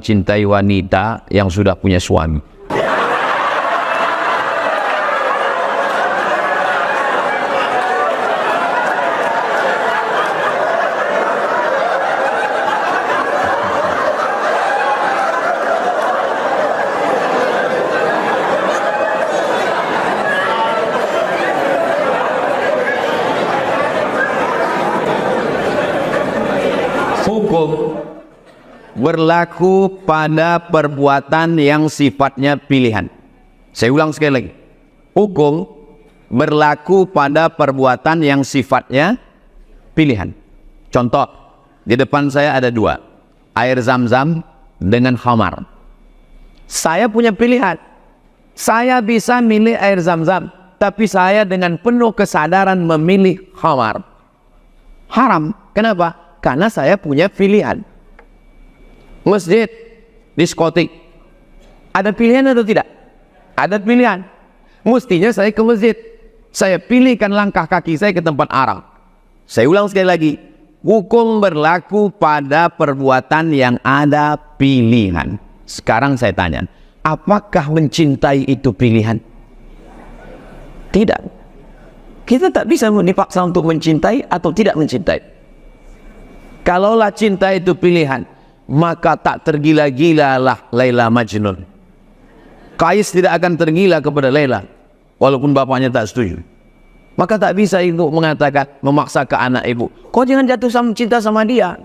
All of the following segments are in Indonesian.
mencintai wanita yang sudah punya suami. Hukum berlaku pada perbuatan yang sifatnya pilihan. Saya ulang sekali lagi. Hukum berlaku pada perbuatan yang sifatnya pilihan. Contoh, di depan saya ada dua, air zam-zam dengan khamar. Saya punya pilihan. Saya bisa milih air zam-zam, tapi saya dengan penuh kesadaran memilih khamar. Haram. Kenapa? Karena saya punya pilihan. Masjid, diskotik, ada pilihan atau tidak? Ada pilihan. Mestinya saya ke masjid, saya pilihkan langkah kaki saya ke tempat haram. Saya ulang sekali lagi, hukum berlaku pada perbuatan yang ada pilihan. Sekarang saya tanya, apakah mencintai itu pilihan? Tidak. Kita tak bisa dipaksa untuk mencintai atau tidak mencintai. Kalaulah cinta itu pilihan, maka tak tergila-gilalah Laila Majnun. Qais tidak akan tergila kepada Laila, walaupun bapaknya tak setuju. Maka tak bisa itu mengatakan, memaksa ke anak ibu, kau jangan jatuh cinta sama dia.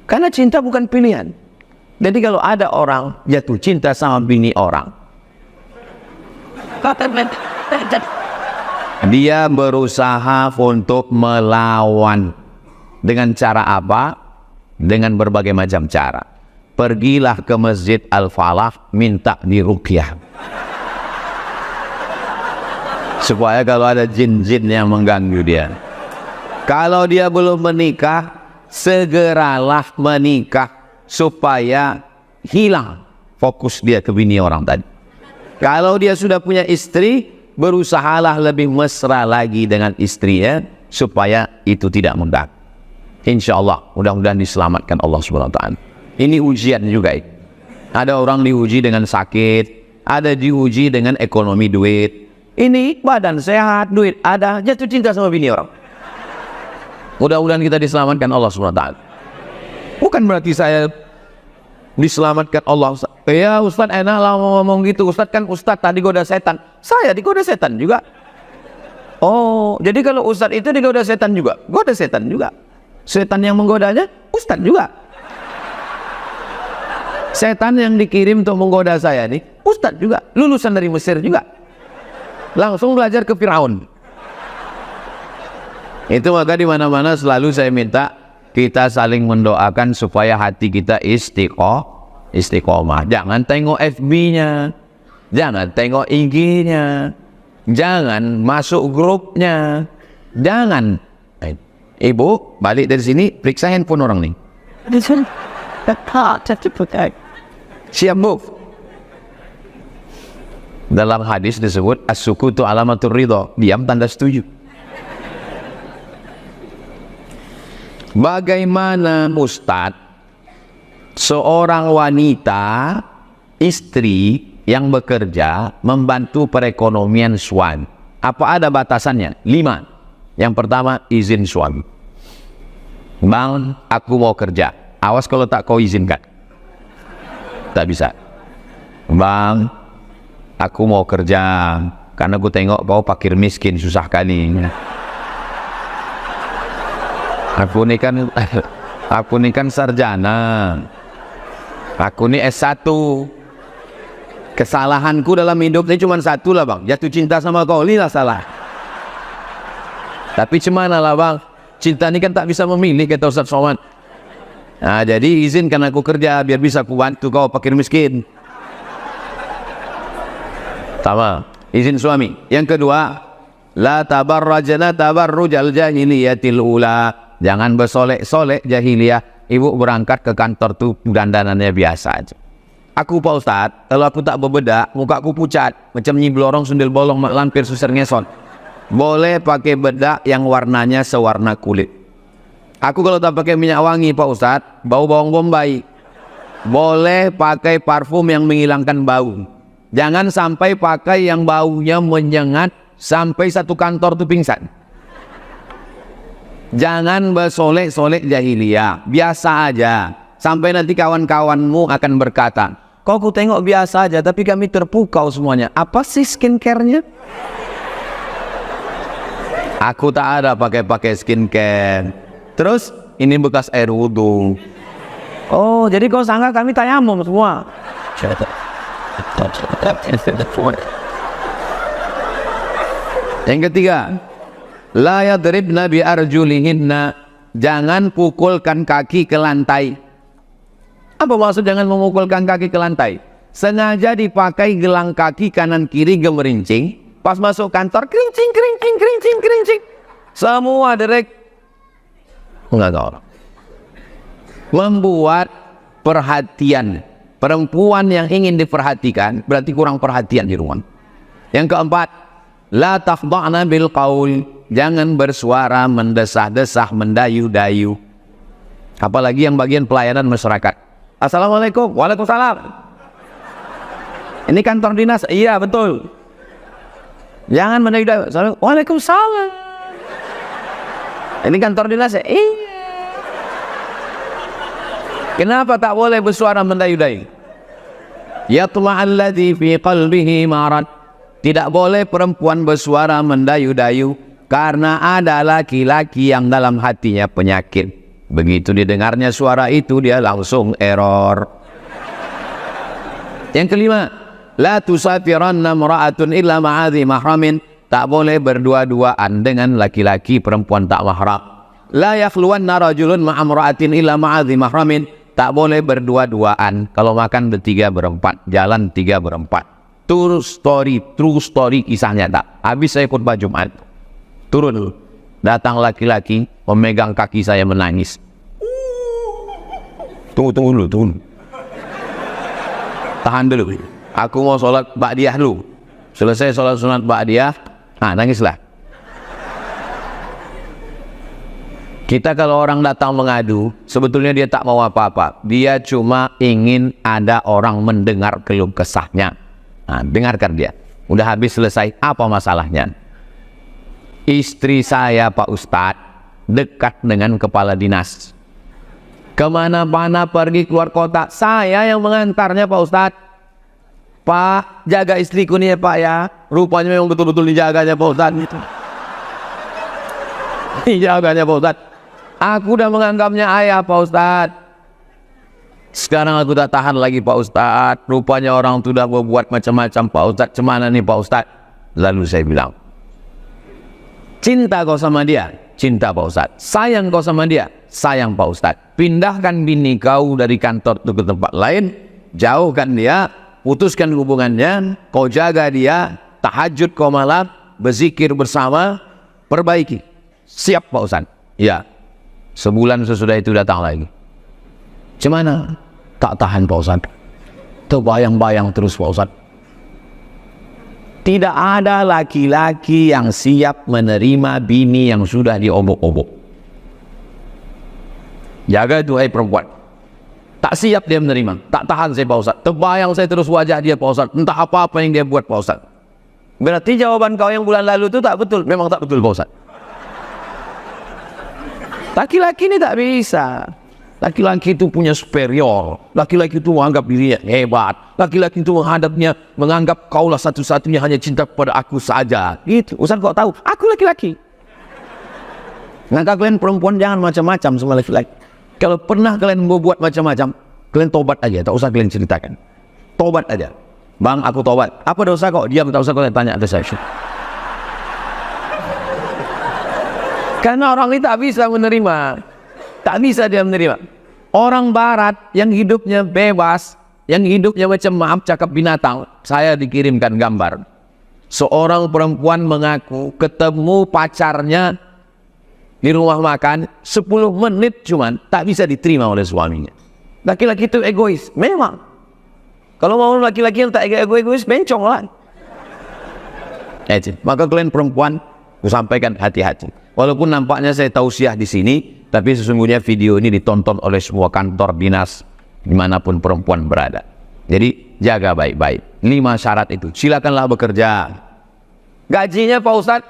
Karena cinta bukan pilihan. Jadi kalau ada orang jatuh cinta sama bini orang, dia berusaha untuk melawan. Dengan cara apa? Dengan berbagai macam cara. Pergilah ke Masjid Al-Falah, minta diruqyah. Supaya kalau ada jin-jin yang mengganggu dia. Kalau dia belum menikah, segeralah menikah. Supaya hilang fokus dia ke bini orang tadi. Kalau dia sudah punya istri, berusahalah lebih mesra lagi dengan istrinya. Supaya itu tidak mengganggu. Insya Allah, mudah-mudahan diselamatkan Allah SWT. Ini ujian juga. Ada orang diuji dengan sakit, ada diuji dengan ekonomi duit. Ini badan sehat, duit ada, jatuh cinta sama bini orang. Mudah-mudahan kita diselamatkan Allah SWT. Bukan berarti saya diselamatkan Allah. Ya Ustaz, enak lah ngomong gitu. Ustaz kan Ustaz tadi goda setan. Saya digoda setan juga. Oh, jadi kalau Ustaz itu digoda setan juga. Goda setan juga. Setan yang menggodanya Ustaz juga. Setan yang dikirim untuk menggoda saya nih Ustaz juga, lulusan dari Mesir juga, langsung belajar ke Firaun. Itu maka di mana-mana selalu saya minta kita saling mendoakan supaya hati kita istiqomah. Jangan tengok FB-nya, jangan tengok IG-nya, jangan masuk grupnya, jangan. Ibu, balik dari sini, periksa handphone orang nih. Siap move. Dalam hadis disebut as-sukutu alamatur ridha, diam tanda setuju. Bagaimana Ustadz seorang wanita istri yang bekerja membantu perekonomian suami? Apa ada batasannya? 5. Yang pertama, izin suami. Bang, aku mau kerja. Awas kalau tak kau izinkan. Tak bisa. Bang, aku mau kerja. Karena aku tengok kau fakir miskin, susah kali. Aku ni kan sarjana. Aku ni S1. Kesalahanku dalam hidup ini cuma satu lah bang. Jatuh cinta sama kau, ini lah salah. Tapi cemana lah bang, cinta ini kan tak bisa memilih, kata Ustaz Somad. Nah, jadi izinkan aku kerja biar bisa aku bantu kau fakir miskin. Sama, izin suami. Yang kedua, la tabarrajna tabarrujal jahiliyatil ula. Jangan bersolek-solek jahiliyah. Ibu berangkat ke kantor tuh dandanannya biasa aja. Aku Pak Ustadz, kalau aku tak berbedak, muka aku pucat macam nyi blorong sundel bolong mak lampir susar ngeson. Boleh pakai bedak yang warnanya sewarna kulit. Aku kalau tak pakai minyak wangi Pak Ustadz, bau bawang bombay. boleh pakai parfum yang menghilangkan bau. Jangan sampai pakai yang baunya menyengat sampai satu kantor tuh pingsan. Jangan bersolek-solek jahiliyah, biasa aja. Sampai nanti kawan-kawanmu akan berkata, kok aku tengok biasa aja, tapi kami terpukau semuanya. Apa sih skincare-nya? Aku tak ada pakai skincare. Terus ini bekas air wudhu. Oh, jadi kau sangka kami tayamum semua? Yang ketiga, la yadribna bi arjulihinna, jangan pukulkan kaki ke lantai. Apa maksud jangan memukulkan kaki ke lantai? Sengaja dipakai gelang kaki kanan kiri gemerincing, pas masuk kantor kerincing kerincing kerincing kerincing. Semua derek. Enggak tahu. Membuat perhatian. Perempuan yang ingin diperhatikan berarti kurang perhatian di rumah. Yang keempat, la takhda'na bil qaul, jangan bersuara mendesah-desah, mendayu-dayu. Apalagi yang bagian pelayanan masyarakat. Assalamualaikum. Waalaikumsalam. Ini kantor dinas? Iya, betul. Jangan mendayu-dayu. Waalaikumsalam. Ini kantor dinas? Iya. Kenapa tak boleh bersuara mendayu-dayu? Yatma'alladzi fi qalbihi marad. Tidak boleh perempuan bersuara mendayu-dayu karena ada laki-laki yang dalam hatinya penyakit. Begitu didengarnya suara itu, dia langsung error. Yang kelima, la tusafiranna imra'atun illa ma'adhi mahramin. Tak boleh berdua-duaan dengan laki-laki perempuan tak mahram. La yakhluwanna rajulun ma'amra'atin illa ma'adhi mahramin. Tak boleh berdua-duaan. Kalau makan bertiga berempat, jalan tiga berempat. True story kisah nyata. Habis saya khutbah Jumat, turun dulu, datang laki-laki memegang kaki saya menangis. Tunggu dulu. Tahan dulu. Aku mau sholat ba'diyah dulu. Selesai sholat sunat ba'diyah, nangislah. Kita kalau orang datang mengadu, sebetulnya dia tak mau apa-apa. Dia cuma ingin ada orang mendengar keluh kesahnya. Dengarkan dia. Udah habis selesai, apa masalahnya? Istri saya, Pak Ustadz, dekat dengan kepala dinas. Kemana-mana pergi keluar kota, saya yang mengantarnya, Pak Ustadz. Pak, jaga istriku nih ya Pak ya. Rupanya memang betul-betul dijaganya Pak Ustadz. Dijaganya Pak Ustadz. Aku udah menganggapnya ayah Pak Ustadz. Sekarang aku tak tahan lagi Pak Ustadz. Rupanya orang itu sudah berbuat macam-macam Pak Ustadz. Cemana nih Pak Ustadz? Lalu saya bilang, cinta kau sama dia? Cinta Pak Ustadz. Sayang kau sama dia? Sayang Pak Ustadz. Pindahkan bini kau dari kantor itu ke tempat lain. Jauhkan dia. Putuskan hubungannya. Kau jaga dia. Tahajud kau malam. Berzikir bersama. Perbaiki. Siap Pak Ustadz? Ya. Sebulan sesudah itu datang lagi. Cemana? Tak tahan Pak Ustadz. Terbayang-bayang terus Pak Ustadz. Tidak ada laki-laki yang siap menerima bini yang sudah diobok-obok. Jaga itu hai perempuan. Tak siap dia menerima. Tak tahan saya Pak Ustadz. Terbayang saya terus wajah dia Pak Ustadz. Entah apa-apa yang dia buat Pak Ustadz. Berarti jawaban kau yang bulan lalu itu tak betul. Memang tak betul Pak Ustadz. Laki-laki ini tak bisa. Laki-laki itu punya superior. Laki-laki itu menganggap dirinya hebat. Laki-laki itu menganggap kaulah satu-satunya, hanya cinta kepada aku saja. Gitu. Ustaz kok tahu? Aku laki-laki. Maka kalian perempuan jangan macam-macam sama laki-laki. Kalau pernah kalian membuat macam-macam, kalian tobat aja. Tak usah kalian ceritakan. Tobat aja. Bang, aku tobat. Apa dosa kok? Diam, tak usah kalian tanya ada saya. Karena orang ini tak bisa menerima. Tak bisa dia menerima. Orang barat yang hidupnya bebas, yang hidupnya macam maaf cakap binatang. Saya dikirimkan gambar. Seorang perempuan mengaku ketemu pacarnya di rumah makan 10 menit cuman tak bisa diterima oleh suaminya. Laki-laki itu egois. Memang. Kalau mau laki-laki yang tak egois, bencong lah. Maka kalian perempuan, aku sampaikan hati-hati. Walaupun nampaknya saya tausiah di sini, tapi sesungguhnya video ini ditonton oleh semua kantor dinas dimanapun perempuan berada. Jadi jaga baik-baik 5 syarat itu. Silakanlah bekerja. Gajinya Pak Ustadz,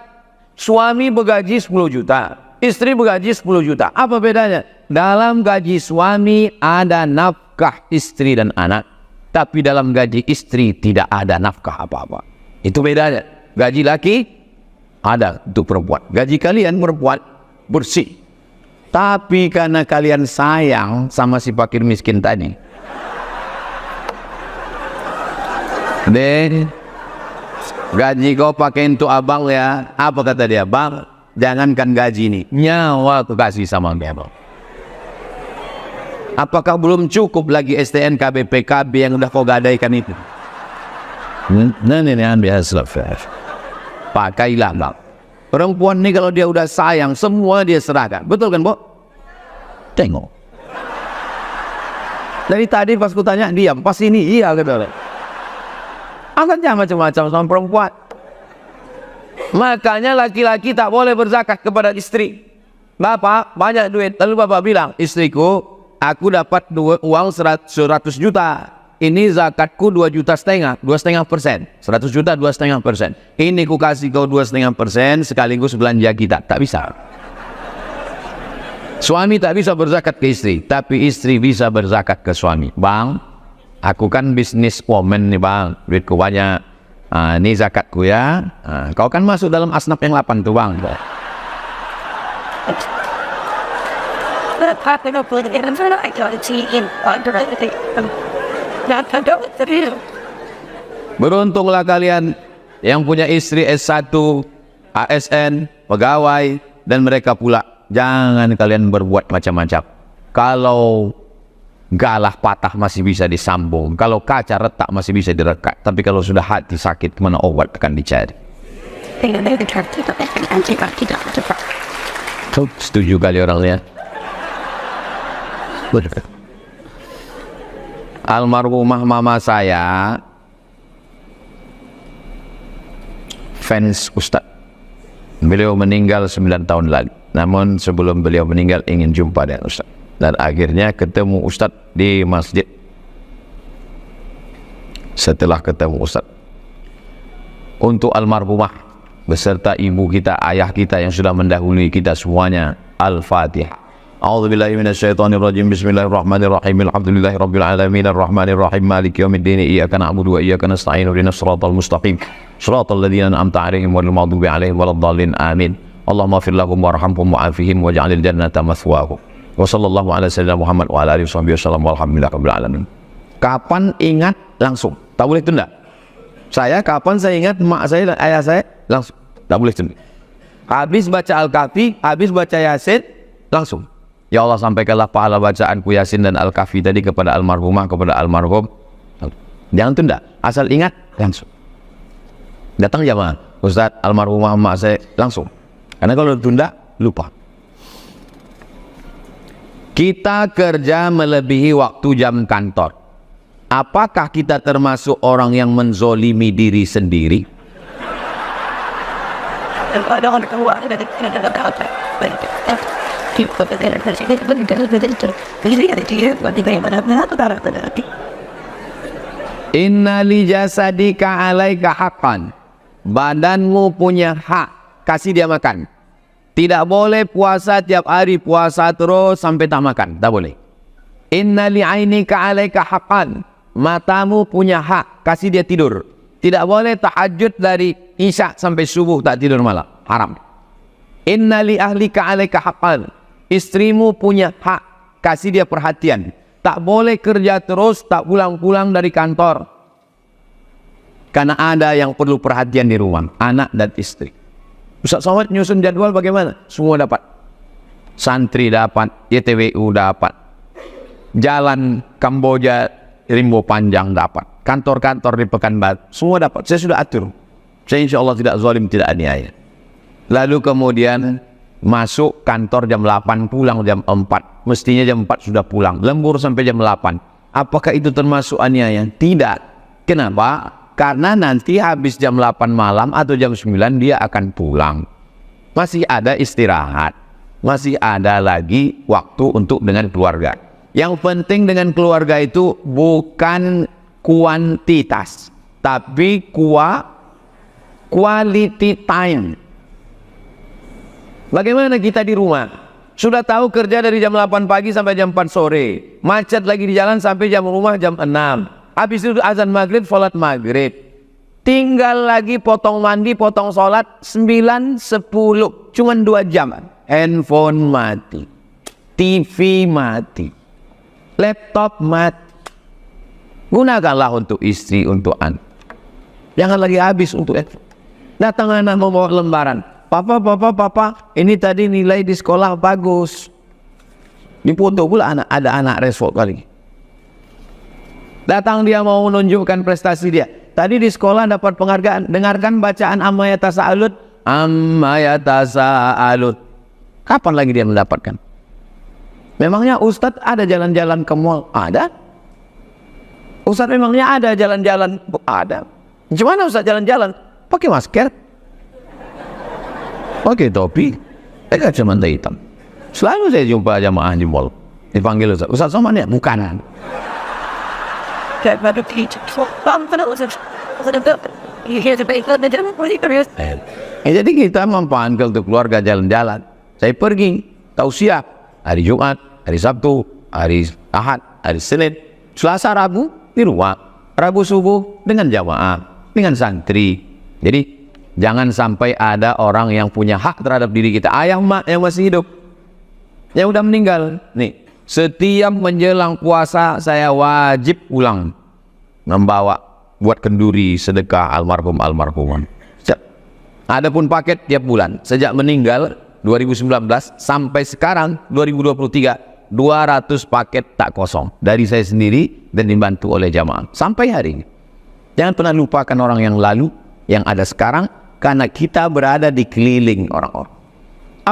suami bergaji 10 juta, istri bergaji 10 juta. Apa bedanya? Dalam gaji suami ada nafkah istri dan anak, tapi dalam gaji istri tidak ada nafkah apa-apa. Itu bedanya. Gaji laki ada untuk perempuan. Gaji kalian perempuan bersih. Tapi karena kalian sayang sama si fakir miskin tadi, deh, gaji kau pakai untuk abang ya. Apa kata dia? Bang, jangankan gaji ini, nyawa aku kasih sama dia, bang. Apakah belum cukup lagi STNK, BPKB yang udah kau gadaikan itu? Pakailah, bang. Perempuan ini kalau dia udah sayang, semua dia serahkan. Betul kan, Bo? Tengok. Dari tadi pas ku tanya, diam. Pas ini, iya, kata. Akannya macam-macam sama perempuan. Makanya laki-laki tak boleh berzakat kepada istri. Bapak banyak duit, lalu bapak bilang, istriku, aku dapat uang 100 juta. Ini zakatku 2,5 juta, 2,5%. 100 juta 2,5%. Ini ku kasih kau 2,5% sekaligus belanja kita. Tak bisa. Suami tak bisa berzakat ke istri, tapi istri bisa berzakat ke suami. Bang, aku kan bisnis woman nih bang, duitku banyak. Ini zakatku ya. Kau kan masuk dalam asnaf yang 8 tuh bang. Beruntunglah kalian yang punya istri S1, ASN, pegawai, dan mereka pula. Jangan kalian berbuat macam-macam. Kalau galah patah masih bisa disambung, kalau kaca retak masih bisa direkat, tapi kalau sudah hati sakit, kemana obat akan dicari? Setuju kali orangnya. Almarhumah mama saya fans Ustadz. Beliau meninggal 9 tahun lalu. Namun sebelum beliau meninggal ingin jumpa dengan Ustadz. Dan akhirnya ketemu Ustadz di masjid. Setelah ketemu Ustadz, untuk almarhumah beserta ibu kita, ayah kita yang sudah mendahului kita semuanya, Al-Fatihah. A'udzubillahi minasyaitonirrajim. Bismillahirrahmanirrahim. Alhamdulillahirabbil alamin arrahmanir rahim maliki yaumiddin. Iyyaka na'budu wa iyyaka nasta'in. Ihdinas siratal mustaqim. Shiratal ladzina an'amta 'alaihim ghairil maghdubi 'alaihim waladdallin. Amin. Allahumma ighfir lahum warhamhum wa'afihim waj'alil jannata mathwahum. Wa sallallahu ala sayyidina Muhammad wa ala alihi wasallam walhamdulillahirabbil alamin. Kapan ingat langsung. Tak boleh tunda. Saya kapan saya ingat mak saya dan ayah saya langsung. Tak boleh tunda. Habis baca Al-Kahfi, habis baca Yasin, langsung. Ya Allah, sampaikanlah pahala bacaanku Yasin dan Al-Kahfi tadi kepada almarhumah, kepada almarhum. Jangan tunda, asal ingat langsung. Datang jamaah, Ustadz almarhumah emak saya, langsung. Karena kalau tunda, lupa. Kita kerja melebihi waktu jam kantor. Apakah kita termasuk orang yang menzolimi diri sendiri? Inna li jasadika alaika haqqan. Badanmu punya hak, kasih dia makan. Tidak boleh puasa tiap hari, puasa terus sampai tak makan, tak boleh. Inna li ainika alaika haqqan. Matamu punya hak, kasih dia tidur. Tidak boleh tahajud dari isya sampai subuh tak tidur malam, haram. Inna li ahlika alaika haqqan. Istrimu punya hak, kasih dia perhatian. Tak boleh kerja terus, tak pulang-pulang dari kantor. Karena ada yang perlu perhatian di rumah, anak dan istri. Ustaz Somad nyusun jadwal bagaimana? Semua dapat. Santri dapat, YTWU dapat. Jalan Kamboja, Rimbo Panjang dapat. Kantor-kantor di Pekanbaru, semua dapat. Saya sudah atur. Saya insya Allah tidak zalim, tidak aniaya. Lalu kemudian masuk kantor jam 8, pulang jam 4. Mestinya jam 4 sudah pulang. Lembur sampai jam 8. Apakah itu termasuk aniaya? Tidak. Kenapa? Karena nanti habis jam 8 malam atau jam 9 dia akan pulang. Masih ada istirahat. Masih ada lagi waktu untuk dengan keluarga. Yang penting dengan keluarga itu bukan kuantitas, tapi quality time. Bagaimana kita di rumah? Sudah tahu kerja dari jam 8 pagi sampai jam 4 sore. Macet lagi di jalan sampai jam rumah jam 6. Habis itu azan maghrib, sholat maghrib. Tinggal lagi potong mandi, potong sholat 9, 10. Cuman 2 jam. Handphone mati. TV mati. Laptop mati. Gunakanlah untuk istri, untuk anak. Jangan lagi habis untuk itu. Datang anak membawa lembaran. Papa, ini tadi nilai di sekolah bagus. Dipoto pula ada anak respon kali. Datang dia mau menunjukkan prestasi dia. Tadi di sekolah dapat penghargaan. Dengarkan bacaan amma yatasa'alun. Amma yatasa'alun. Kapan lagi dia mendapatkan? Memangnya Ustadz ada jalan-jalan ke mall? Ada. Ustadz memangnya ada jalan-jalan? Ada. Gimana Ustadz jalan-jalan? Pakai masker, pakai topi, pakai kacamata hitam. Selalu saya jumpa jamaah di mall. Dipanggil Ustaz Somad ya? Bukan. Jadi kita mempanggil untuk keluarga jalan-jalan. Saya pergi tausiah hari Jumat, hari Sabtu, hari Ahad, hari Senin, Selasa, Rabu di rumah. Rabu subuh dengan jamaah, dengan santri. Jadi jangan sampai ada orang yang punya hak terhadap diri kita. Ayah mak yang masih hidup, yang udah meninggal. Nih, setiap menjelang puasa saya wajib pulang membawa buat kenduri sedekah almarhuman. Adapun paket tiap bulan sejak meninggal 2019 sampai sekarang 2023 200 paket tak kosong dari saya sendiri dan dibantu oleh jamaah sampai hari ini. Jangan pernah lupakan orang yang lalu, yang ada sekarang, karena kita berada di keliling orang-orang.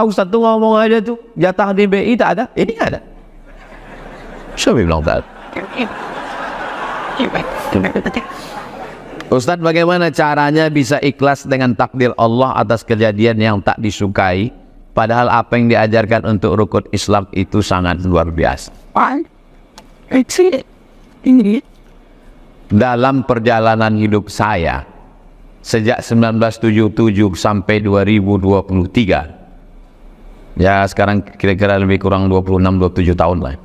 Ustaz tuh ngomong aja tuh jatah DBI tak ada, ini nggak ada. Siapa bilang tak ada? Ustaz, bagaimana caranya bisa ikhlas dengan takdir Allah atas kejadian yang tak disukai, padahal apa yang diajarkan untuk rukun Islam itu sangat luar biasa? Dalam perjalanan hidup saya sejak 1977 sampai 2023, ya sekarang kira-kira lebih kurang 26-27 tahun lah.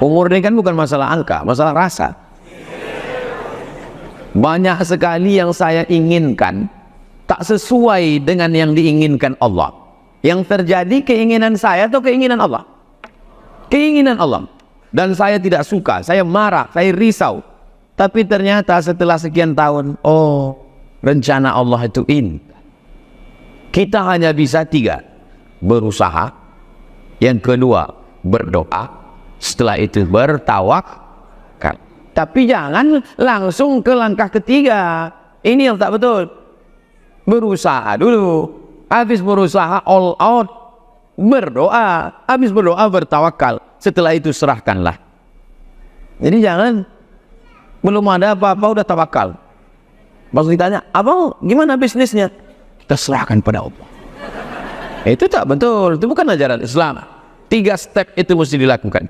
Umur ini kan bukan masalah angka, masalah rasa. Banyak sekali yang saya inginkan tak sesuai dengan yang diinginkan Allah. Yang terjadi keinginan saya atau keinginan Allah? Keinginan Allah. Dan saya tidak suka, saya marah, saya risau. Tapi ternyata setelah sekian tahun, oh, rencana Allah itu ini. Kita hanya bisa 3. Berusaha. Yang kedua, berdoa. Setelah itu bertawakal. Tapi jangan langsung ke langkah ketiga. Ini yang tak betul. Berusaha dulu. Habis berusaha all out, berdoa. Habis berdoa bertawakal. Setelah itu serahkanlah. Jadi jangan belum ada apa-apa udah tawakal. Maksud ditanya, abang gimana bisnisnya? Kita serahkan pada Allah. Itu tak betul. Itu bukan ajaran Islam. 3 step itu mesti dilakukan.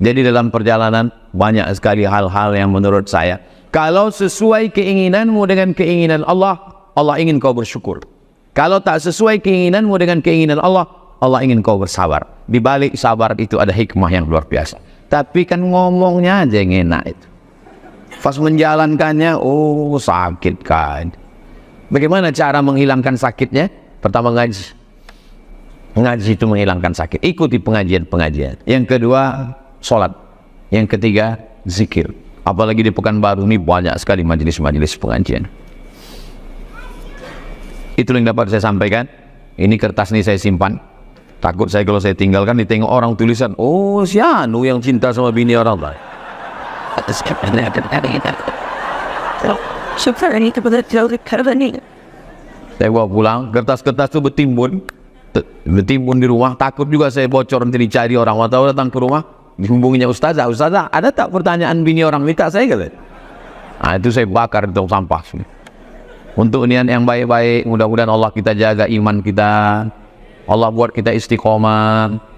Jadi dalam perjalanan banyak sekali hal-hal yang menurut saya, kalau sesuai keinginanmu dengan keinginan Allah, Allah ingin kau bersyukur. Kalau tak sesuai keinginanmu dengan keinginan Allah, Allah ingin kau bersabar. Di balik sabar itu ada hikmah yang luar biasa. Tapi kan ngomongnya aja yang enak itu. Pas menjalankannya, oh sakit kan. Bagaimana cara menghilangkan sakitnya? Pertama ngaji. Ngaji itu menghilangkan sakit. Ikuti pengajian-pengajian. Yang kedua, sholat. Yang ketiga, zikir. Apalagi di Pekanbaru ini banyak sekali majelis-majelis pengajian. Itu yang dapat saya sampaikan. Ini kertas ini saya simpan. Takut saya kalau saya tinggalkan ditengok orang tulisan, oh si Anu yang cinta sama bini orang lain. Saya bawa pulang, kertas-kertas itu bertimbun di rumah. Takut juga saya bocor nanti dicari orang. Tahu datang ke rumah, dihubunginya ustazah, ada tak pertanyaan bini orang minta saya kata. Nah itu saya bakar di tong sampah. Untuk niat yang baik-baik, mudah-mudahan Allah kita jaga iman kita, Allah buat kita istiqomah.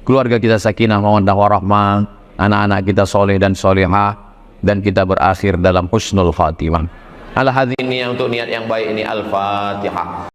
keluarga kita sakinah mawaddah warahmah, anak-anak kita soleh dan solehah, dan kita berakhir dalam husnul khatimah. Ala hadzini, untuk niat yang baik ini, Al-Fatihah.